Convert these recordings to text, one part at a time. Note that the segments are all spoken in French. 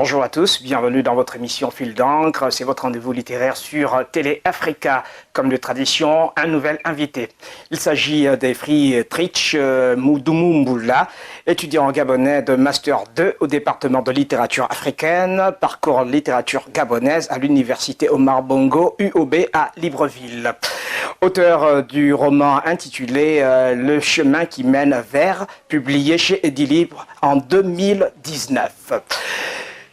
Bonjour à tous, bienvenue dans votre émission Fil d'encre. C'est votre rendez-vous littéraire sur Télé Africa. Comme de tradition, un nouvel invité. Il s'agit d'Efri Trich Moudoumoumboula, étudiant gabonais de Master 2 au département de littérature africaine, parcours littérature gabonaise à l'université Omar Bongo, UOB à Libreville. Auteur du roman intitulé Le chemin qui mène vers, publié chez Edilibre en 2019.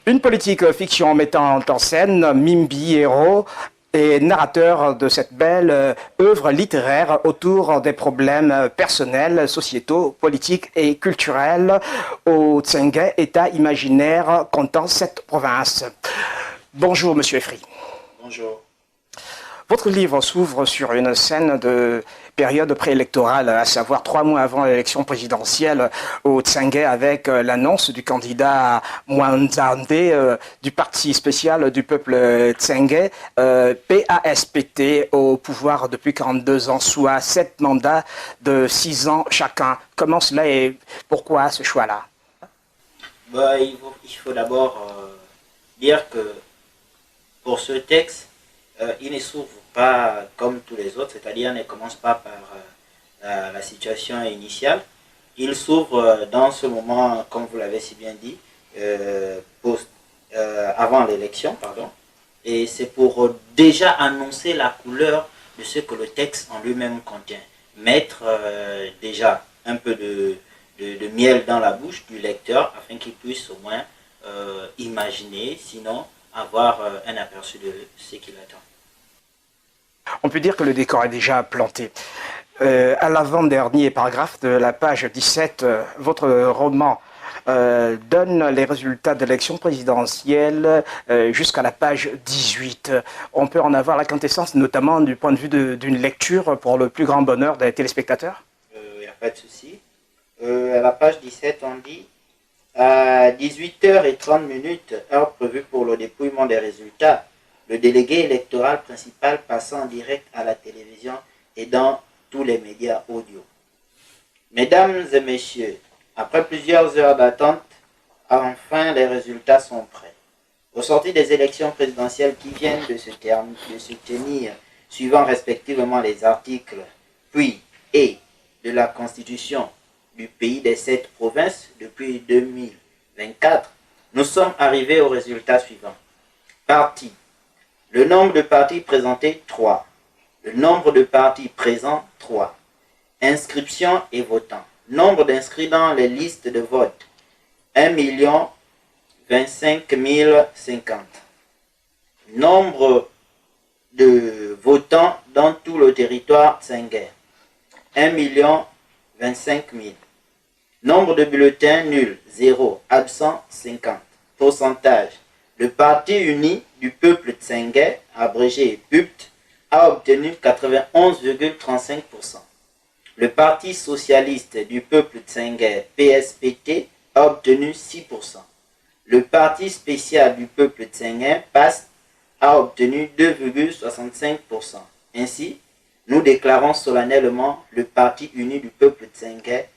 Une politique fiction mettant en scène Mimbi Héros et narrateur de cette belle œuvre littéraire autour des problèmes personnels, sociétaux, politiques et culturels au Tsengue, état imaginaire comptant cette province. Bonjour Monsieur Efri. Bonjour. Votre livre s'ouvre sur une scène de période préélectorale, à savoir 3 mois avant l'élection présidentielle au Tsengue, avec l'annonce du candidat Mwanzande du Parti spécial du peuple Tsengue, PASPT, au pouvoir depuis 42 ans, soit 7 mandats de 6 ans chacun. Comment cela et pourquoi ce choix-là? Il faut d'abord dire que pour ce texte, il ne s'ouvre pas comme tous les autres, c'est-à-dire ne commence pas par la situation initiale. Il s'ouvre dans ce moment, comme vous l'avez si bien dit, avant l'élection, et c'est pour déjà annoncer la couleur de ce que le texte en lui-même contient. Mettre déjà un peu de miel dans la bouche du lecteur afin qu'il puisse au moins imaginer, sinon avoir un aperçu de ce qu'il attend. On peut dire que le décor est déjà planté. À l'avant-dernier paragraphe de la page 17, votre roman donne les résultats de l'élection présidentielle jusqu'à la page 18. On peut en avoir la quintessence, notamment du point de vue d'une lecture pour le plus grand bonheur des téléspectateurs? Il n'y a pas de souci. À la page 17, on dit à 18h30, heure prévue pour le dépouillement des résultats, le délégué électoral principal passant en direct à la télévision et dans tous les médias audio. Mesdames et messieurs, après plusieurs heures d'attente, enfin les résultats sont prêts. Au sortir des élections présidentielles qui viennent de se tenir, suivant respectivement les articles puis et de la Constitution du pays des 7 provinces depuis 2024, nous sommes arrivés au résultat suivant. Parti. Le nombre de partis présentés, 3. Le nombre de partis présents, 3. Inscriptions et votants. Nombre d'inscrits dans les listes de vote, 1 025 050. Nombre de votants dans tout le territoire tsengais, 1 025 000. Nombre de bulletins nuls, 0. Absents, 50. Pourcentage. Le Parti uni du peuple tsengais, abrégé PUPT, a obtenu 91,35%. Le Parti socialiste du peuple tsengais, PSPT, a obtenu 6%. Le Parti spécial du peuple tsengais, PAS, a obtenu 2,65%. Ainsi, nous déclarons solennellement le Parti uni du peuple tsengais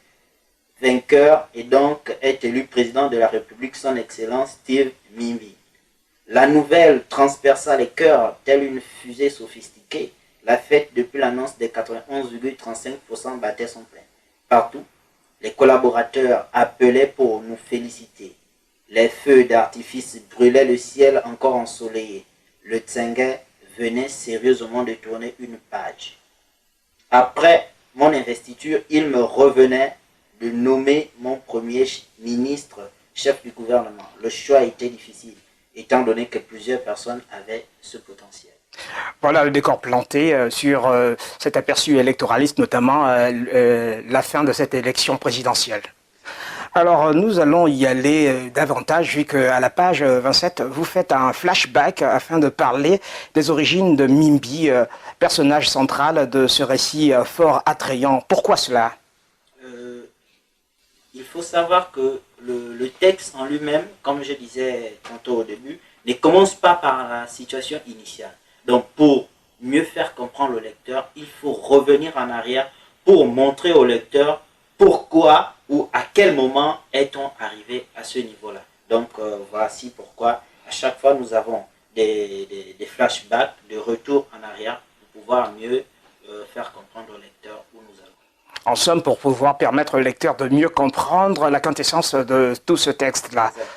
vainqueur et donc est élu président de la République son Excellence Steve Mimbi. La nouvelle transperça les cœurs telle une fusée sophistiquée. La fête depuis l'annonce des 91,35% battait son plein. Partout, les collaborateurs appelaient pour nous féliciter. Les feux d'artifice brûlaient le ciel encore ensoleillé. Le Tsengue venait sérieusement de tourner une page. Après mon investiture, il me revenait de nommer mon premier ministre chef du gouvernement. Le choix était difficile, étant donné que plusieurs personnes avaient ce potentiel. Voilà le décor planté sur cet aperçu électoraliste, notamment la fin de cette élection présidentielle. Alors nous allons y aller davantage, vu qu'à la page 27, vous faites un flashback afin de parler des origines de Mimbi, personnage central de ce récit fort attrayant. Pourquoi cela? Il faut savoir que le texte en lui-même, comme je disais tantôt au début, ne commence pas par la situation initiale. Donc pour mieux faire comprendre le lecteur, il faut revenir en arrière pour montrer au lecteur pourquoi ou à quel moment est-on arrivé à ce niveau-là. Donc voici pourquoi à chaque fois nous avons des flashbacks, de retour en arrière pour pouvoir mieux faire comprendre au lecteur où nous allons. En somme, pour pouvoir permettre au lecteur de mieux comprendre la quintessence de tout ce texte-là. Exactement.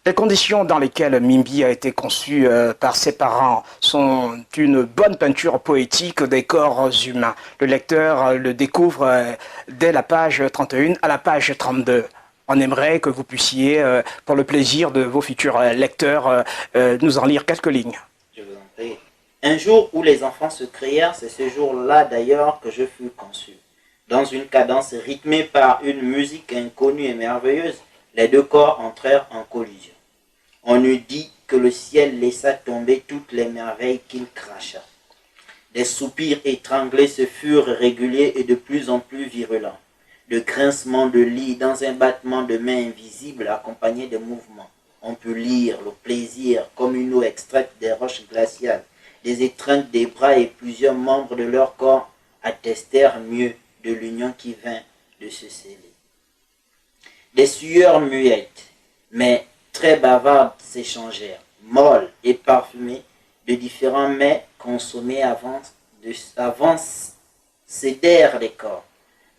Les conditions dans lesquelles Mimbi a été conçu par ses parents sont une bonne peinture poétique des corps humains. Le lecteur le découvre dès la page 31 à la page 32. On aimerait que vous puissiez, pour le plaisir de vos futurs lecteurs, nous en lire quelques lignes. Je vous en prie. Un jour où les enfants se créèrent, c'est ce jour-là d'ailleurs que je fus conçu. Dans une cadence rythmée par une musique inconnue et merveilleuse, les deux corps entrèrent en collision. On eût dit que le ciel laissa tomber toutes les merveilles qu'il cracha. Des soupirs étranglés se furent réguliers et de plus en plus virulents. Le grincement de lits dans un battement de mains invisibles accompagné de mouvements. On peut lire le plaisir comme une eau extraite des roches glaciales. Des étreintes des bras et plusieurs membres de leur corps attestèrent mieux de l'union qui vint de se sceller. Des sueurs muettes, mais très bavardes s'échangèrent, molles et parfumées, de différents mets consommés avant cédèrent les corps.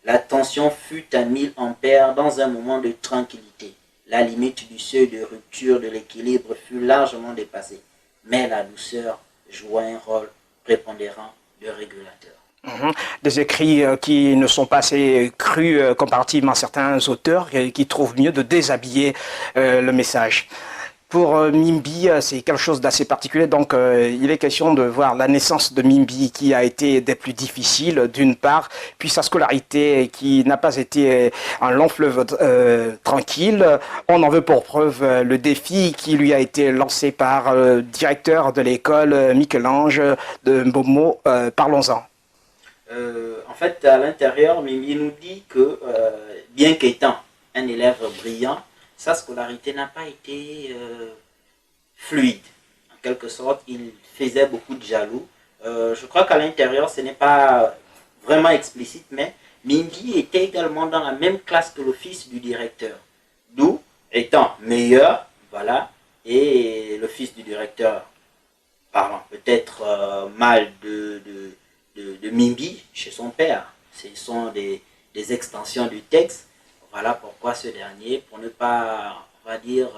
La tension fut à 1000 ampères dans un moment de tranquillité. La limite du seuil de rupture de l'équilibre fut largement dépassée, mais la douceur joua un rôle prépondérant de régulateur. Des écrits qui ne sont pas assez crus comparativement à certains auteurs qui trouvent mieux de déshabiller le message. Pour Mimbi, c'est quelque chose d'assez particulier, donc il est question de voir la naissance de Mimbi qui a été des plus difficiles d'une part, puis sa scolarité qui n'a pas été un long fleuve tranquille. On en veut pour preuve le défi qui lui a été lancé par le directeur de l'école Michel-Ange de Mbomo. Parlons-en. En fait, à l'intérieur, Mimbi nous dit que, bien qu'étant un élève brillant, sa scolarité n'a pas été fluide. En quelque sorte, il faisait beaucoup de jaloux. Je crois qu'à l'intérieur, ce n'est pas vraiment explicite, mais Mimbi était également dans la même classe que le fils du directeur. D'où, étant meilleur, voilà, et le fils du directeur, parlant peut-être mal de Mimbi chez son père. Ce sont des extensions du texte. Voilà pourquoi ce dernier, pour ne pas, on va dire,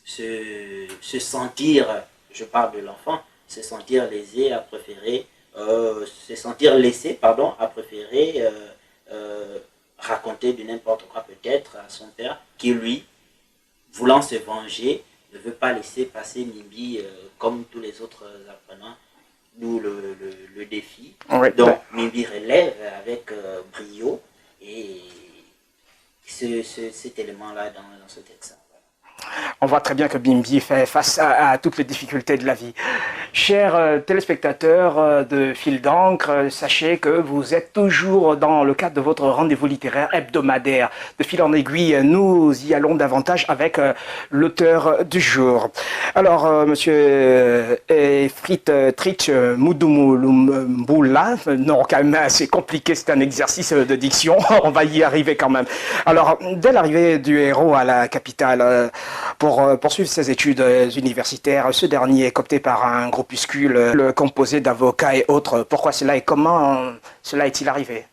se sentir, je parle de l'enfant, se sentir lésé, a préféré, se sentir laissé, pardon, a préféré raconter de n'importe quoi peut-être à son père, qui lui, voulant se venger, ne veut pas laisser passer Mimbi comme tous les autres apprenants, d'où le défi. Oui, donc Mimbi relève avec brio et cet élément-là dans ce texte. On voit très bien que Mimbi fait face à toutes les difficultés de la vie. Chers téléspectateurs de Fil d'encre, sachez que vous êtes toujours dans le cadre de votre rendez-vous littéraire hebdomadaire. De fil en aiguille, nous y allons davantage avec l'auteur du jour. Alors, monsieur Efrit Tritch Mudumulumbula, non, quand même, c'est compliqué, c'est un exercice de diction, on va y arriver quand même. Alors, dès l'arrivée du héros à la capitale, pour poursuivre ses études universitaires, ce dernier est coopté par un groupuscule composé d'avocats et autres. Pourquoi cela et comment cela est-il arrivé?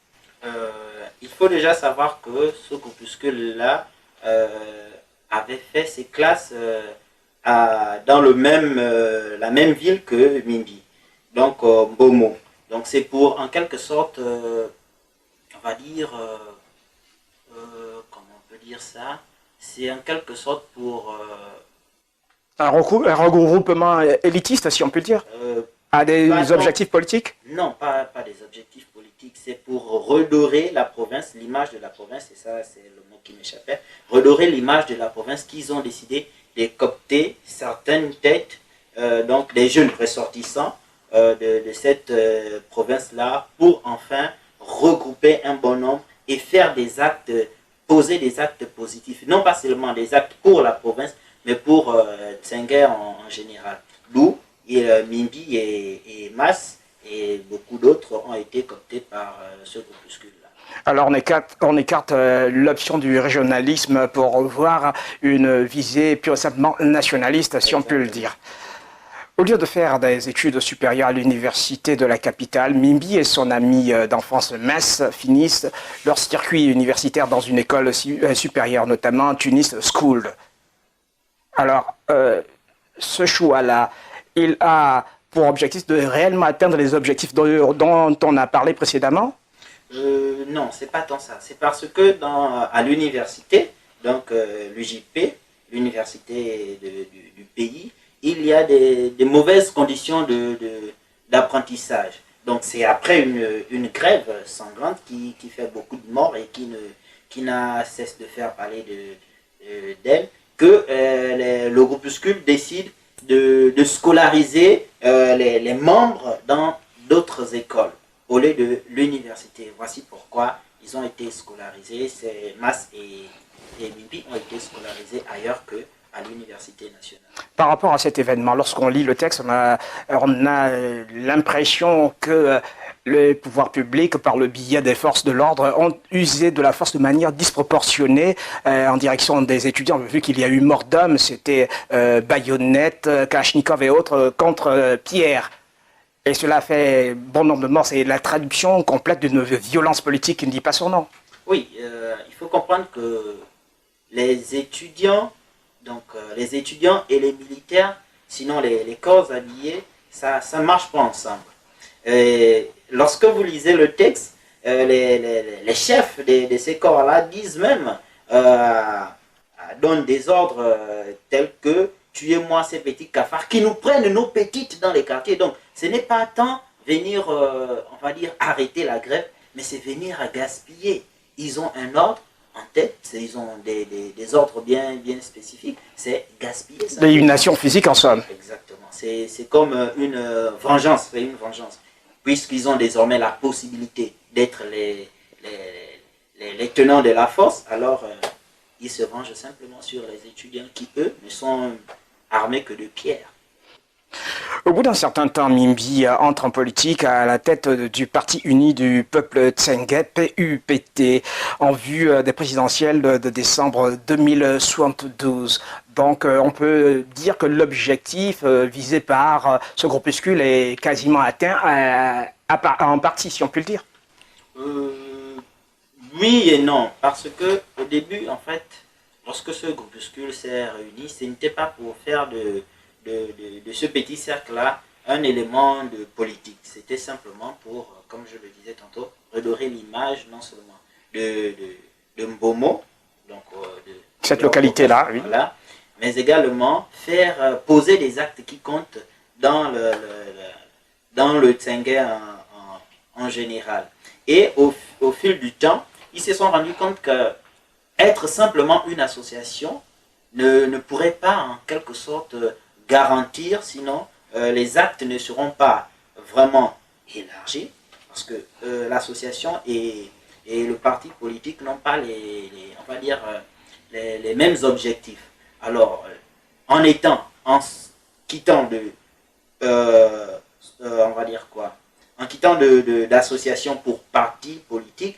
Il faut déjà savoir que ce groupuscule-là avait fait ses classes dans la même ville que Mimbi, donc Bomo. Donc c'est pour, en quelque sorte, on va dire, comment on peut dire ça, c'est en quelque sorte pour... un regroupement élitiste, si on peut dire, à des objectifs politiques? Non, pas des objectifs politiques, c'est pour redorer la province, l'image de la province, et ça c'est le mot qui m'échappait, redorer l'image de la province qu'ils ont décidé de coopter certaines têtes, donc des jeunes ressortissants de cette province-là, pour enfin regrouper un bon nombre et faire des actes, poser des actes positifs, non pas seulement des actes pour la province, mais pour Tsenguer en général. D'où Mimbi et Mas et beaucoup d'autres ont été cooptés par ce groupuscule-là. Alors on écarte l'option du régionalisme pour voir une visée pure et simplement nationaliste, si on peut le dire. Au lieu de faire des études supérieures à l'université de la capitale, Mimbi et son ami d'enfance Mess finissent leur circuit universitaire dans une école supérieure, notamment Tunis School. Alors, ce choix-là, il a pour objectif de réellement atteindre les objectifs dont on a parlé précédemment? Non, c'est pas tant ça. C'est parce que à l'université, donc l'UJP, l'université du pays, il y a des mauvaises conditions d'apprentissage. Donc c'est après une grève sanglante qui fait beaucoup de morts et qui n'a cesse de faire parler d'elle, que le groupuscule décide de scolariser les membres dans d'autres écoles au lieu de l'université. Voici pourquoi ils ont été scolarisés. Mas et Mimbi ont été scolarisés ailleurs qu'à l'université nationale. Par rapport à cet événement, lorsqu'on lit le texte, on a l'impression que les pouvoirs publics, par le biais des forces de l'ordre, ont usé de la force de manière disproportionnée en direction des étudiants. Vu qu'il y a eu mort d'hommes, c'était baïonnettes, Kalachnikov et autres contre Pierre. Et cela fait bon nombre de morts. C'est la traduction complète d'une violence politique qui ne dit pas son nom. Oui, il faut comprendre que les étudiants, les étudiants et les militaires, sinon les corps habillés, ça ne marche pas ensemble. Et lorsque vous lisez le texte, les chefs de ces corps-là disent même, donnent des ordres tels que tuez-moi ces petits cafards qui nous prennent nos petites dans les quartiers. Donc ce n'est pas tant venir, on va dire, arrêter la grève, mais c'est venir à gaspiller. Ils ont un ordre en tête, ils ont des ordres bien spécifiques, c'est gaspiller ça. L'élimination physique en somme. Exactement, c'est comme une vengeance, puisqu'ils ont désormais la possibilité d'être les tenants de la force, alors ils se vengent simplement sur les étudiants qui, eux, ne sont armés que de pierres. Au bout d'un certain temps, Mimbi entre en politique à la tête du Parti uni du peuple Tsenge, PUPT, en vue des présidentielles de décembre 2072. Donc on peut dire que l'objectif visé par ce groupuscule est quasiment atteint en partie, si on peut le dire. Oui et non, parce que au début, en fait, lorsque ce groupuscule s'est réuni, ce n'était pas pour faire de ce petit cercle-là un élément de politique. C'était simplement pour, comme je le disais tantôt, redorer l'image non seulement de Mbomo, donc cette localité-là, oui. Voilà, mais également faire poser des actes qui comptent dans le Tsenge en général. Et au fil du temps, ils se sont rendus compte que être simplement une association ne pourrait pas en quelque sorte garantir, sinon les actes ne seront pas vraiment élargis, parce que l'association et le parti politique n'ont pas on va dire, les mêmes objectifs. Alors, en quittant on va dire quoi, en quittant d'association pour parti politique,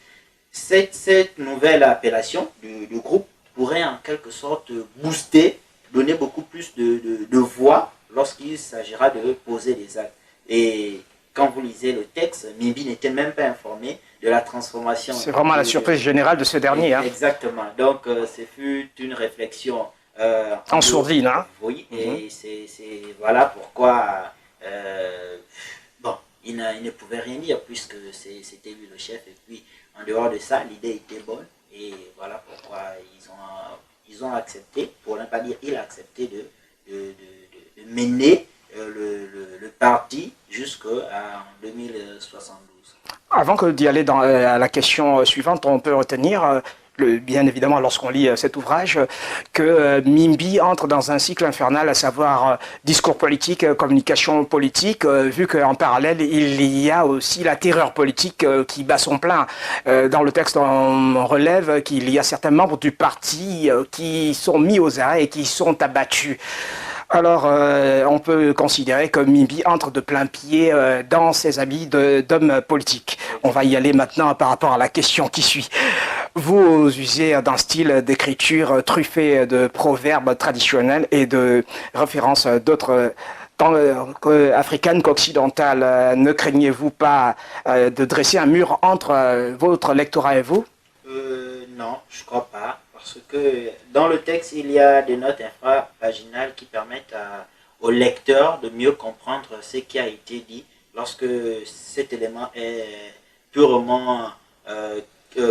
cette nouvelle appellation du groupe pourrait en quelque sorte booster, donner beaucoup plus de voix lorsqu'il s'agira de poser des actes. Et quand vous lisez le texte, Mimbi n'était même pas informé de la transformation. C'est vraiment la surprise générale de ce dernier. Exactement. Donc, ce fut une réflexion en sourdine. Hein? Oui, et c'est voilà pourquoi bon, il ne pouvait rien dire puisque c'était lui le chef. Et puis, en dehors de ça, l'idée était bonne. Et voilà pourquoi ils ont accepté, pour ne pas dire il a accepté de mener le parti jusqu'en 2072. Avant d'y aller à la question suivante, on peut retenir, bien évidemment lorsqu'on lit cet ouvrage, que Mimbi entre dans un cycle infernal, à savoir discours politique, communication politique, vu qu'en parallèle, il y a aussi la terreur politique qui bat son plein. Dans le texte, on relève qu'il y a certains membres du parti qui sont mis aux arrêts et qui sont abattus. Alors, on peut considérer que Mimbi entre de plein pied dans ses habits d'homme politique. On va y aller maintenant par rapport à la question qui suit. Vous usez d'un style d'écriture truffé de proverbes traditionnels et de références d'autres tant africaines qu'occidentales. Ne craignez-vous pas de dresser un mur entre votre lectorat et vous? Non, je crois pas, parce que dans le texte, il y a des notes infrapaginales qui permettent au lecteur de mieux comprendre ce qui a été dit lorsque cet élément est purement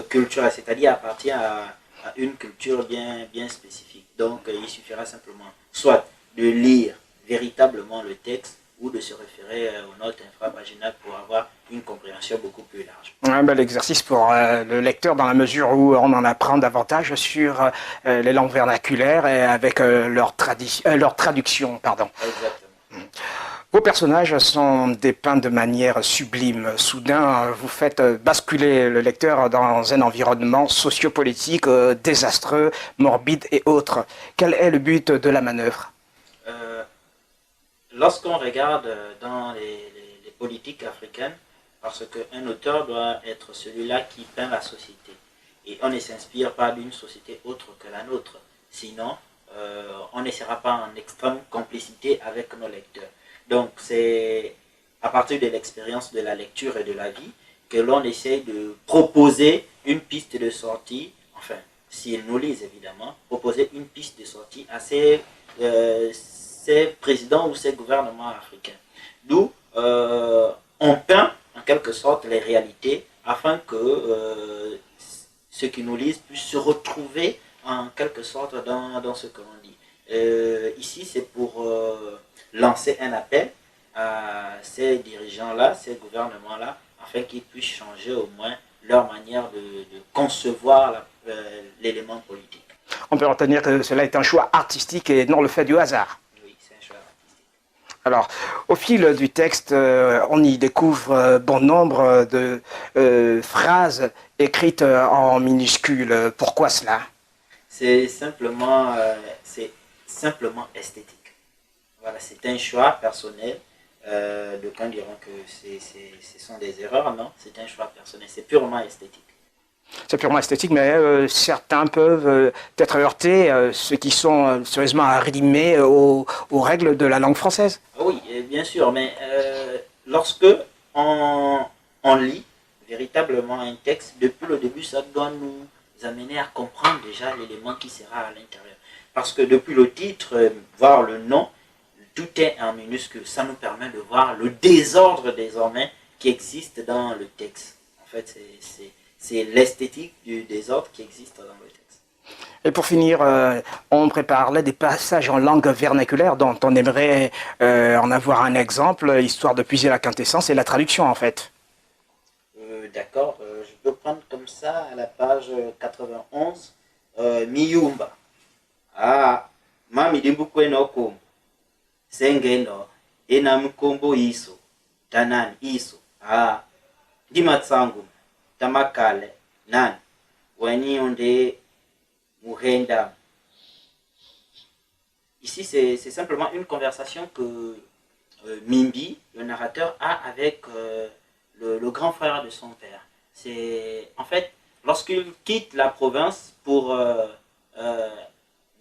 culturel, c'est-à-dire appartient à une culture bien spécifique. Donc, il suffira simplement soit de lire véritablement le texte ou de se référer aux notes infrapaginales pour avoir une compréhension beaucoup plus large. Un bel exercice pour le lecteur dans la mesure où on en apprend davantage sur les langues vernaculaires et avec leur traduction. Pardon. Exactement. Vos personnages sont dépeints de manière sublime. Soudain, vous faites basculer le lecteur dans un environnement sociopolitique désastreux, morbide et autres. Quel est le but de la manœuvre? Lorsqu'on regarde dans les politiques africaines, parce qu'un auteur doit être celui-là qui peint la société. Et on ne s'inspire pas d'une société autre que la nôtre. Sinon, on ne sera pas en extrême complicité avec nos lecteurs. Donc, c'est à partir de l'expérience de la lecture et de la vie que l'on essaye de proposer une piste de sortie, enfin, s'ils nous lisent évidemment, proposer une piste de sortie à ces présidents ou ces gouvernements africains. D'où on peint en quelque sorte les réalités afin que ceux qui nous lisent puissent se retrouver en quelque sorte dans ce que l'on dit. Ici, c'est pour lancer un appel à ces dirigeants-là, ces gouvernements-là, afin qu'ils puissent changer au moins leur manière de concevoir l'élément politique. On peut retenir que cela est un choix artistique et non le fait du hasard. Oui, c'est un choix artistique. Alors, au fil du texte, on y découvre bon nombre de phrases écrites en minuscules. Pourquoi cela? C'est simplement esthétique. Voilà, c'est un choix personnel. D'aucuns diront que ce sont des erreurs, non, c'est un choix personnel, c'est purement esthétique. C'est purement esthétique, mais certains peuvent être heurtés, ceux qui sont sérieusement arrimés aux règles de la langue française. Oui, bien sûr, mais lorsque on lit véritablement un texte, depuis le début, ça doit nous amener à comprendre déjà l'élément qui sera à l'intérieur. Parce que depuis le titre, voire le nom, tout est en minuscule. Ça nous permet de voir le désordre désormais qui existe dans le texte. En fait, c'est l'esthétique du désordre qui existe dans le texte. Et pour finir, on prépare là des passages en langue vernaculaire dont on aimerait en avoir un exemple, histoire de puiser la quintessence et la traduction en fait. D'accord, je peux prendre comme ça à la page 91, Miyumba. Ah, mami dimbukwe no kum. Sengeno, enamkombo iso, tanan iso. Ah, dimatsangu, tamakale, nan, wanyonde muhenda. Ici, c'est simplement une conversation que Mimbi, le narrateur, a avec le grand frère de son père. C'est en fait, lorsqu'il quitte la province pour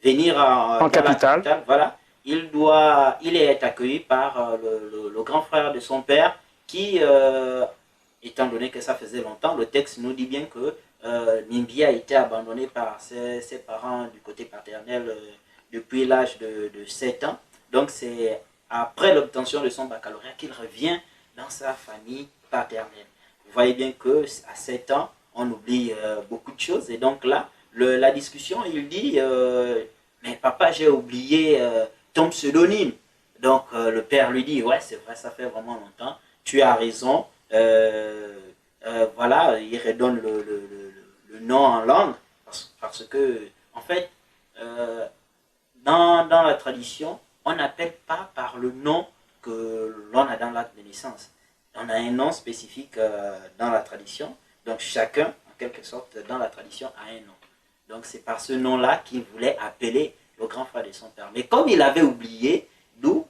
venir en capitale, voilà, il est accueilli par le grand frère de son père qui, étant donné que ça faisait longtemps, le texte nous dit bien que Mimbi a été abandonné par ses parents du côté paternel depuis l'âge de 7 ans. Donc c'est après l'obtention de son baccalauréat qu'il revient dans sa famille paternelle. Vous voyez bien qu'à 7 ans, on oublie beaucoup de choses. Et donc là, la discussion, il dit mais papa, j'ai oublié ton pseudonyme. Donc le père lui dit ouais, c'est vrai, ça fait vraiment longtemps. Tu as raison. Voilà, il redonne le nom en langue parce que, en fait, dans la tradition, on n'appelle pas par le nom que l'on a dans l'acte de naissance. On a un nom spécifique dans la tradition. Donc chacun, en quelque sorte, dans la tradition, a un nom. Donc c'est par ce nom-là qu'il voulait appeler le grand frère de son père. Mais comme il avait oublié, d'où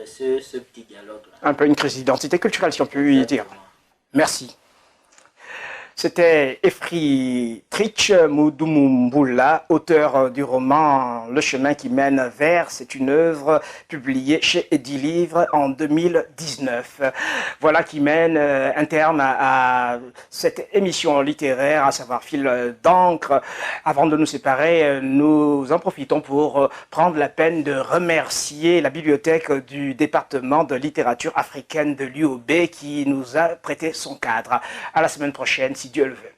ce petit dialogue-là. Un peu une crise d'identité culturelle, si on peut y dire. Exactement. Merci. C'était Efri Trich Mudumumbula, auteur du roman Le chemin qui mène vers. C'est une œuvre publiée chez Eddy Livre en 2019. Voilà qui mène un terme à cette émission littéraire, à savoir Fil d'encre. Avant de nous séparer, nous en profitons pour prendre la peine de remercier la bibliothèque du département de littérature africaine de l'UOB qui nous a prêté son cadre. À la semaine prochaine, si Dieu le veut.